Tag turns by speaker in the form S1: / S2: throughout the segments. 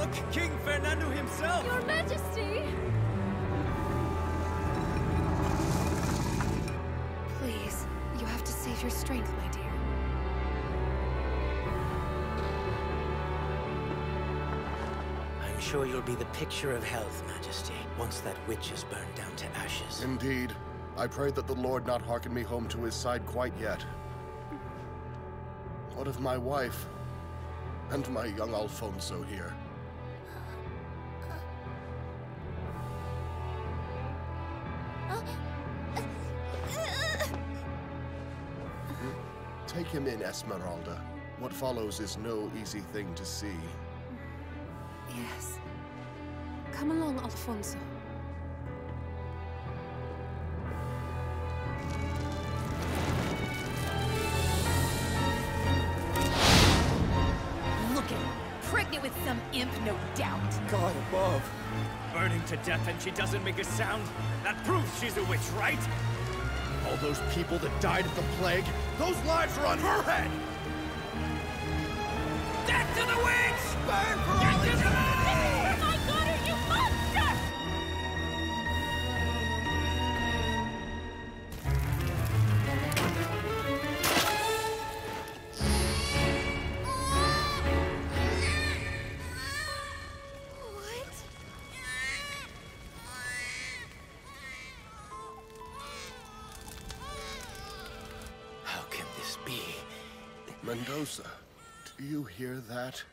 S1: Look, King Fernando himself!
S2: Your Majesty! Please, you have to save your strength, my dear.
S3: I'm sure you'll be the picture of health, Majesty, once that witch is burned down to ashes.
S4: Indeed. I pray that the Lord not hearken me home to his side quite yet. What of my wife? And my young Alfonso here? Take him in, Esmeralda. What follows is no easy thing to see.
S2: Yes. Come along, Alfonso.
S5: Looking pregnant with some imp, no doubt.
S1: God above. Burning to death and she doesn't make a sound? That proves she's a witch, right? All those people that died of the plague, those lives are on her head! Death to the witch! Burn for all eternity!
S5: My daughter, you monster!
S3: How can this be?
S4: Mendoza, do you hear that?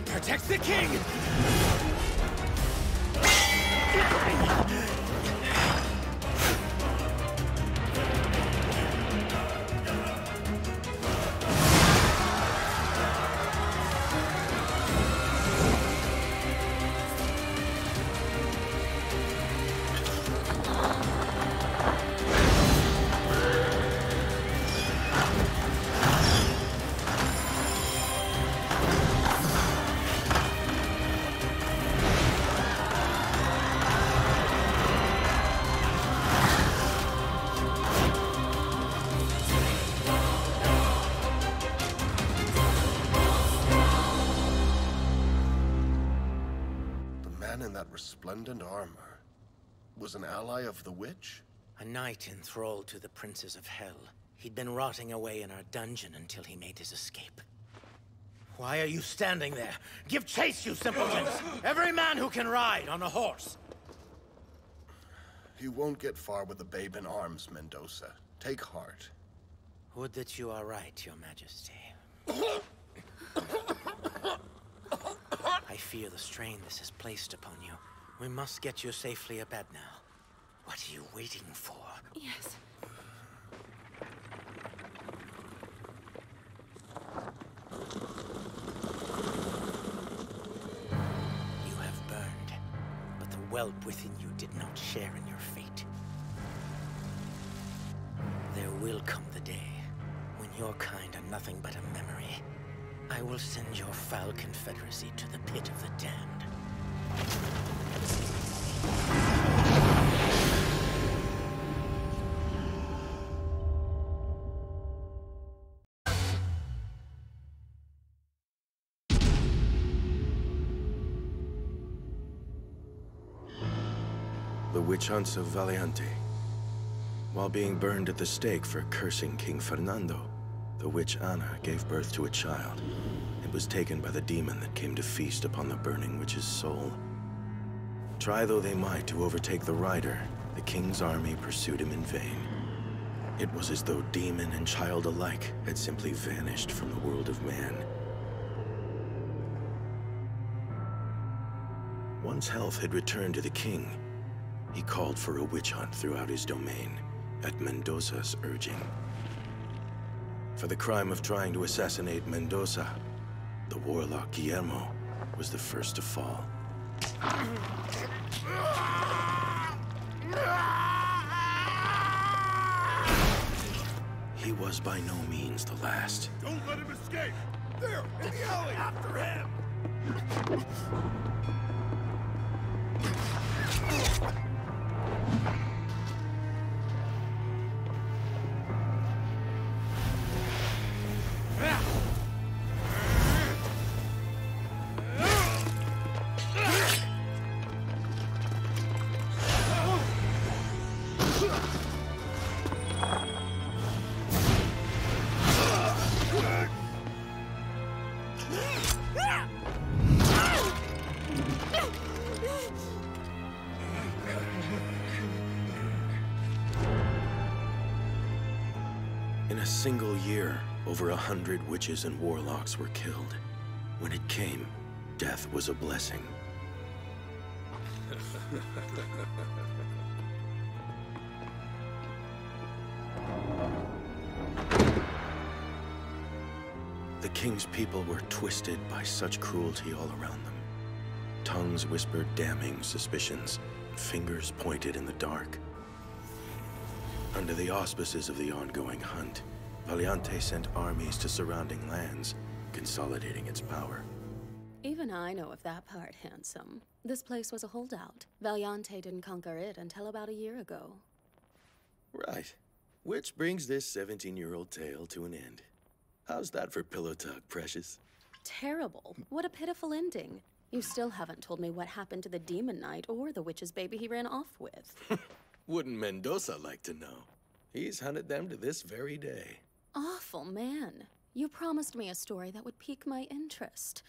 S1: Protect the king!
S4: In that resplendent armor was an ally of the witch?
S3: A knight enthralled to the princes of hell. He'd been rotting away in our dungeon until he made his escape. Why are you standing there? Give chase, you simpletons! Every man who can ride on a horse!
S4: You won't get far with the babe in arms, Mendoza. Take heart.
S3: Would that you are right, your majesty. I fear the strain this has placed upon you. We must get you safely to bed now. What are you waiting for?
S2: Yes.
S3: You have burned, but the whelp within you did not share in your fate. There will come the day when your kind are nothing but a memory. I will send your foul confederacy to the pit of the damned.
S6: The witch hunts of Valiante. While being burned at the stake for cursing King Fernando, the witch Anna gave birth to a child. It was taken by the demon that came to feast upon the burning witch's soul. Try though they might to overtake the rider, the king's army pursued him in vain. It was as though demon and child alike had simply vanished from the world of man. Once health had returned to the king, he called for a witch hunt throughout his domain, at Mendoza's urging. For the crime of trying to assassinate Mendoza, the warlock Guillermo was the first to fall. was by no means the last.
S1: Don't let him escape! There, in the alley! After him!
S6: In a single year, over 100 witches and warlocks were killed. When it came, death was a blessing. The king's people were twisted by such cruelty all around them. Tongues whispered damning suspicions, fingers pointed in the dark. Under the auspices of the ongoing hunt, Valiante sent armies to surrounding lands, consolidating its power.
S7: Even I know of that part, handsome. This place was a holdout. Valiante didn't conquer it until about a year ago.
S6: Right. Which brings this 17-year-old tale to an end. How's that for pillow talk, precious?
S7: Terrible. What a pitiful ending. You still haven't told me what happened to the Demon Knight or the witch's baby he ran off with.
S6: Wouldn't Mendoza like to know? He's hunted them to this very day.
S7: Awful man. You promised me a story that would pique my interest.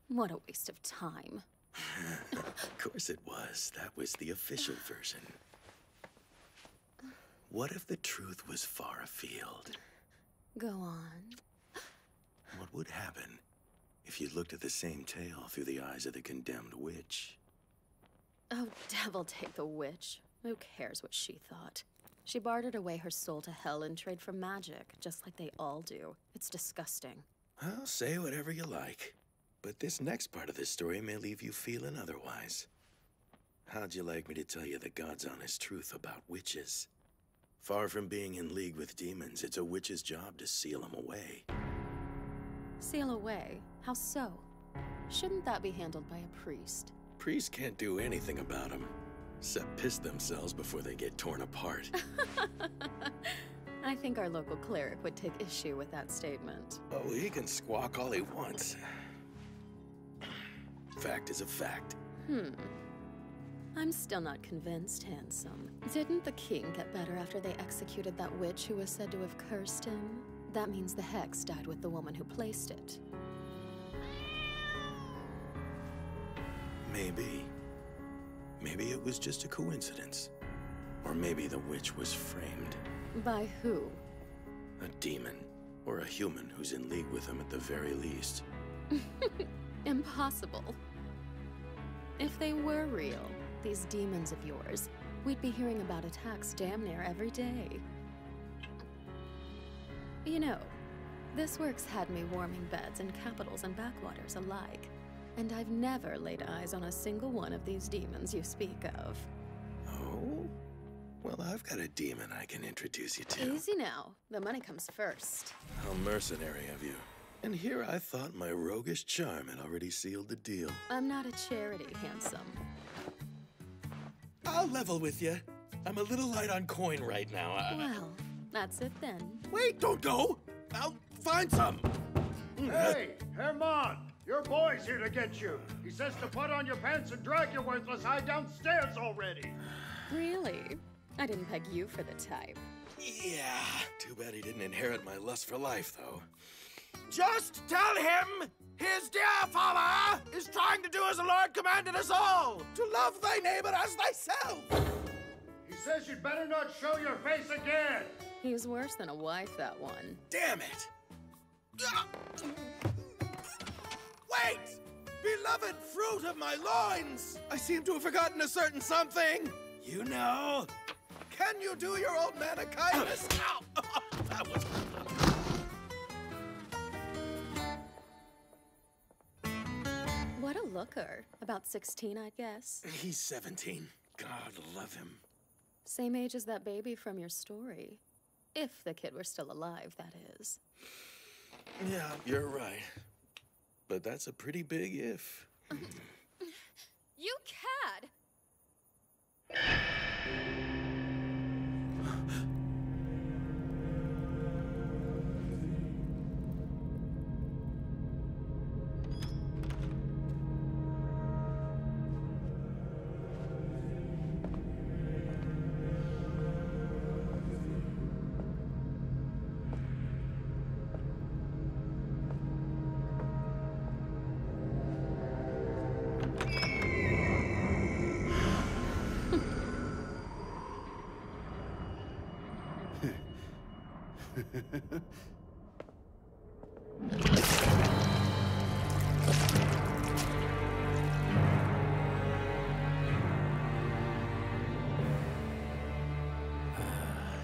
S7: What a waste of time.
S6: Of course it was. That was the official version. What if the truth was far afield?
S7: Go on.
S6: What would happen if you looked at the same tale through the eyes of the condemned witch?
S7: Oh, devil take the witch. Who cares what she thought? She bartered away her soul to hell in trade for magic, just like they all do. It's disgusting.
S6: Well, say whatever you like. But this next part of the story may leave you feeling otherwise. How'd you like me to tell you the God's honest truth about witches? Far from being in league with demons, it's a witch's job to seal them away.
S7: Seal away? How so? Shouldn't that be handled by a priest?
S6: Priests can't do anything about them, except piss themselves before they get torn apart.
S7: I think our local cleric would take issue with that statement.
S6: Oh, he can squawk all he wants. Fact is a fact.
S7: I'm still not convinced, handsome. Didn't the king get better after they executed that witch who was said to have cursed him? That means the hex died with the woman who placed it.
S6: Maybe. Maybe it was just a coincidence. Or maybe the witch was framed.
S7: By who?
S6: A demon. Or a human who's in league with them at the very least.
S7: Impossible. If they were real, these demons of yours, we'd be hearing about attacks damn near every day. You know, this work's had me warming beds in capitals and backwaters alike. And I've never laid eyes on a single one of these demons you speak of.
S6: Oh? Well, I've got a demon I can introduce you to.
S7: Easy now. The money comes first.
S6: How mercenary of you. And here I thought my roguish charm had already sealed the deal.
S7: I'm not a charity, handsome.
S6: I'll level with you. I'm a little light on coin right now.
S7: Well, that's it then.
S6: Wait, don't go! I'll find some!
S8: Hey, Germán! Your boy's here to get you. He says to put on your pants and drag your worthless hide downstairs already.
S7: Really? I didn't peg you for the type.
S6: Yeah, too bad he didn't inherit my lust for life, though. Just tell him his dear father is trying to do as the Lord commanded us all, to love thy neighbor as thyself.
S8: He says you'd better not show your face again.
S7: He's worse than a wife, that one.
S6: Damn it! Wait! Beloved fruit of my loins! I seem to have forgotten a certain something. You know, can you do your old man a kindness? Ow! That was...
S7: What a looker. About 16, I'd guess.
S6: He's 17. God love him.
S7: Same age as that baby from your story. If the kid were still alive, that is.
S6: Yeah, you're right. But that's a pretty big if.
S7: You cad!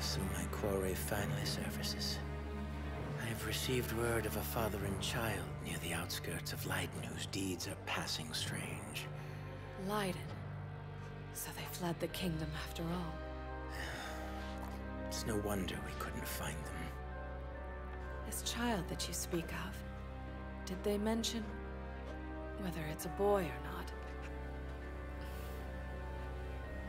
S3: So my quarry finally surfaces. I have received word of a father and child near the outskirts of Leiden whose deeds are passing strange.
S2: Leiden. So they fled the kingdom after all.
S3: It's no wonder we couldn't find them.
S2: This child that you speak of, did they mention whether it's a boy or not?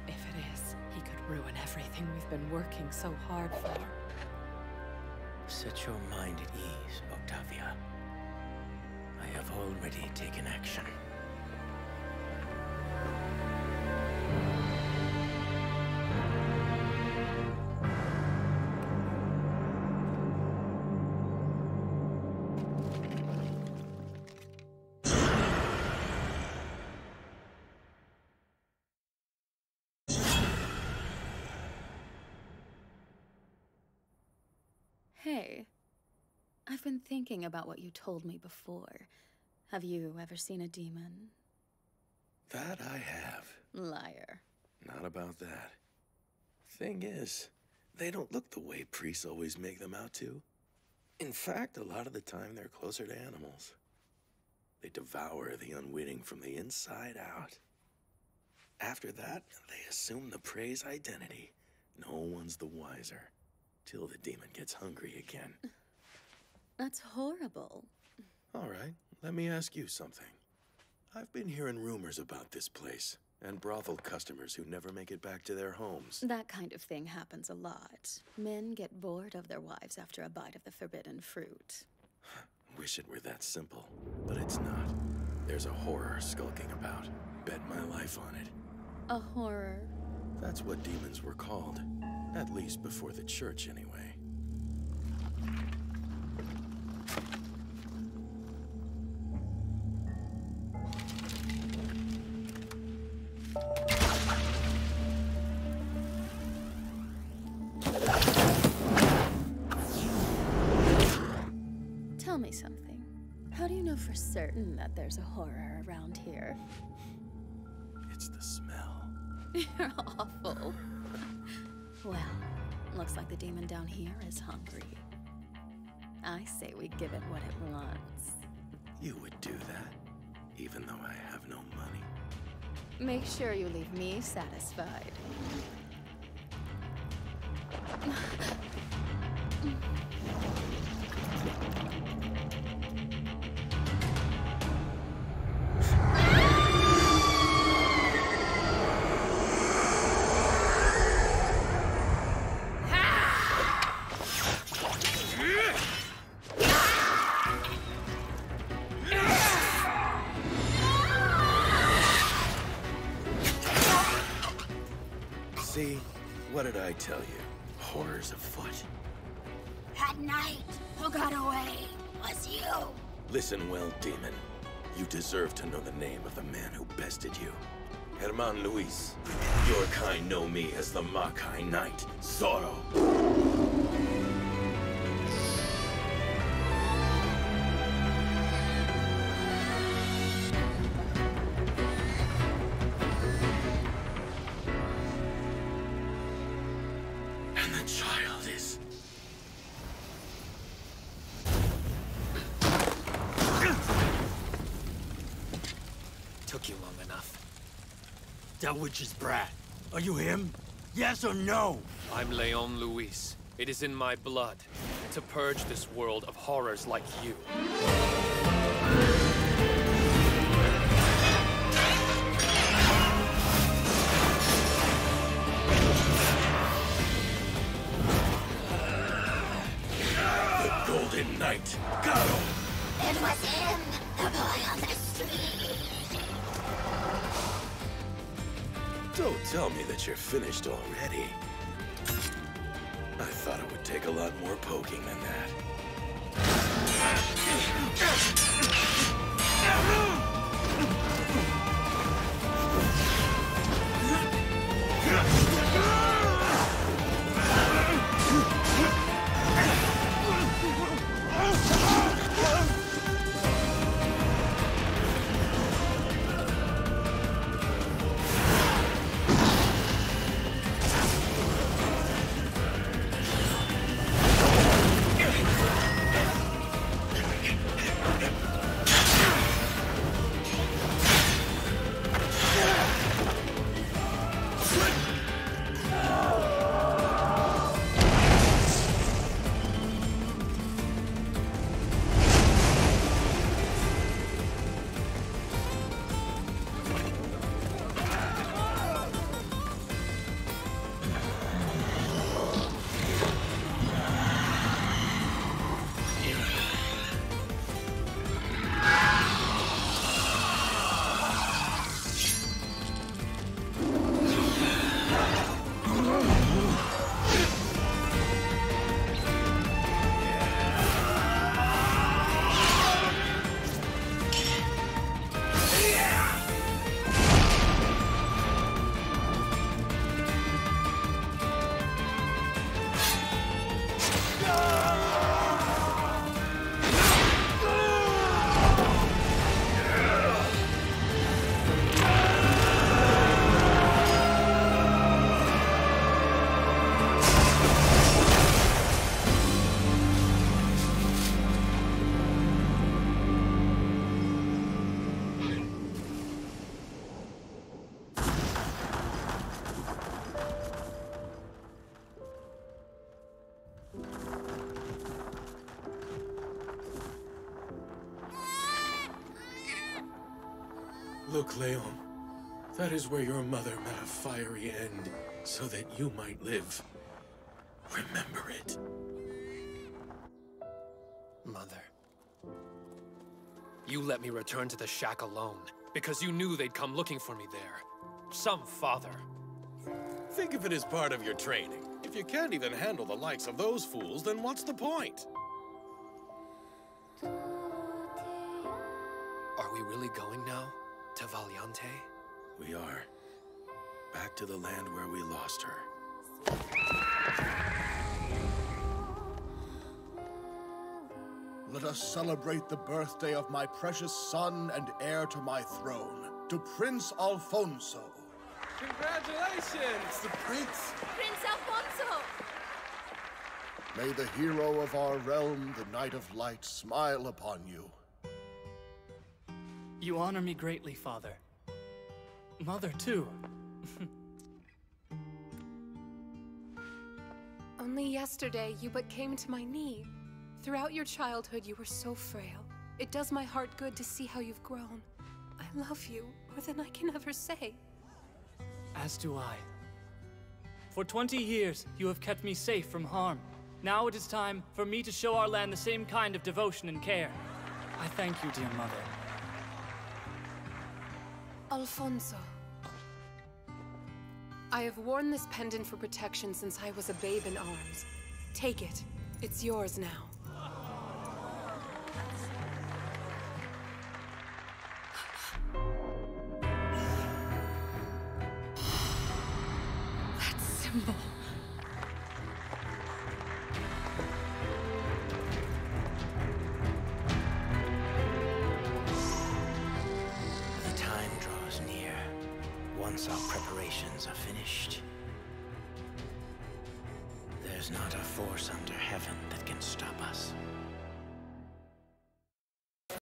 S2: If it is, he could ruin everything we've been working so hard for.
S3: Set your mind at ease, Octavia. I have already taken action.
S7: Hey, I've been thinking about what you told me before. Have you ever seen a demon?
S6: That I have.
S7: Liar.
S6: Not about that. Thing is, they don't look the way priests always make them out to. In fact, a lot of the time they're closer to animals. They devour the unwitting from the inside out. After that, they assume the prey's identity. No one's the wiser. Till the demon gets hungry again.
S7: That's horrible.
S6: All right, let me ask you something. I've been hearing rumors about this place, and brothel customers who never make it back to their homes.
S7: That kind of thing happens a lot. Men get bored of their wives after a bite of the forbidden fruit.
S6: Wish it were that simple, but it's not. There's a horror skulking about. Bet my life on it.
S7: A horror?
S6: That's what demons were called. At least before the church, anyway.
S7: Tell me something. How do you know for certain that there's a horror around here?
S6: It's the smell.
S7: You're awful. Well, looks like the demon down here is hungry. I say we give it what it wants.
S6: You would do that, even though I have no money.
S7: Make sure you leave me satisfied.
S6: See? What did I tell you? Horrors afoot.
S5: That night, who got away was you.
S6: Listen well, demon. You deserve to know the name of the man who bested you. Germán Luis. Your kind know me as the Makai Knight, Zorro. And the child is...
S1: Took you long enough. That witch's brat. Are you him? Yes or no?
S9: I'm León Luis, It is in my blood to purge this world of horrors like you.
S6: The Golden Knight, Garo!
S5: It was him, the boy on the street.
S6: Don't tell me that you're finished already. I thought it would take a lot more poking than that. Look, León. That is where your mother met a fiery end, so that you might live. Remember it.
S9: Mother. You let me return to the shack alone, because you knew they'd come looking for me there. Some father.
S6: Think of it as part of your training. If you can't even handle the likes of those fools, then what's the point?
S9: Are we really going now? To Valiante?
S6: We are. Back to the land where we lost her.
S8: Let us celebrate the birthday of my precious son and heir to my throne, to Prince Alfonso.
S9: Congratulations!
S6: The prince!
S7: Prince Alfonso!
S8: May the hero of our realm, the Knight of Light, smile upon you.
S10: You honor me greatly, Father. Mother, too.
S2: Only yesterday, you but came to my knee. Throughout your childhood, you were so frail. It does my heart good to see how you've grown. I love you more than I can ever say.
S10: As do I. For 20 years, you have kept me safe from harm. Now it is time for me to show our land the same kind of devotion and care. I thank you, dear mother.
S2: Alfonso. I have worn this pendant for protection since I was a babe in arms. Take it. It's yours now. That symbol.
S3: The time draws near. Once our preparations are finished, there's not a force under heaven that can stop us.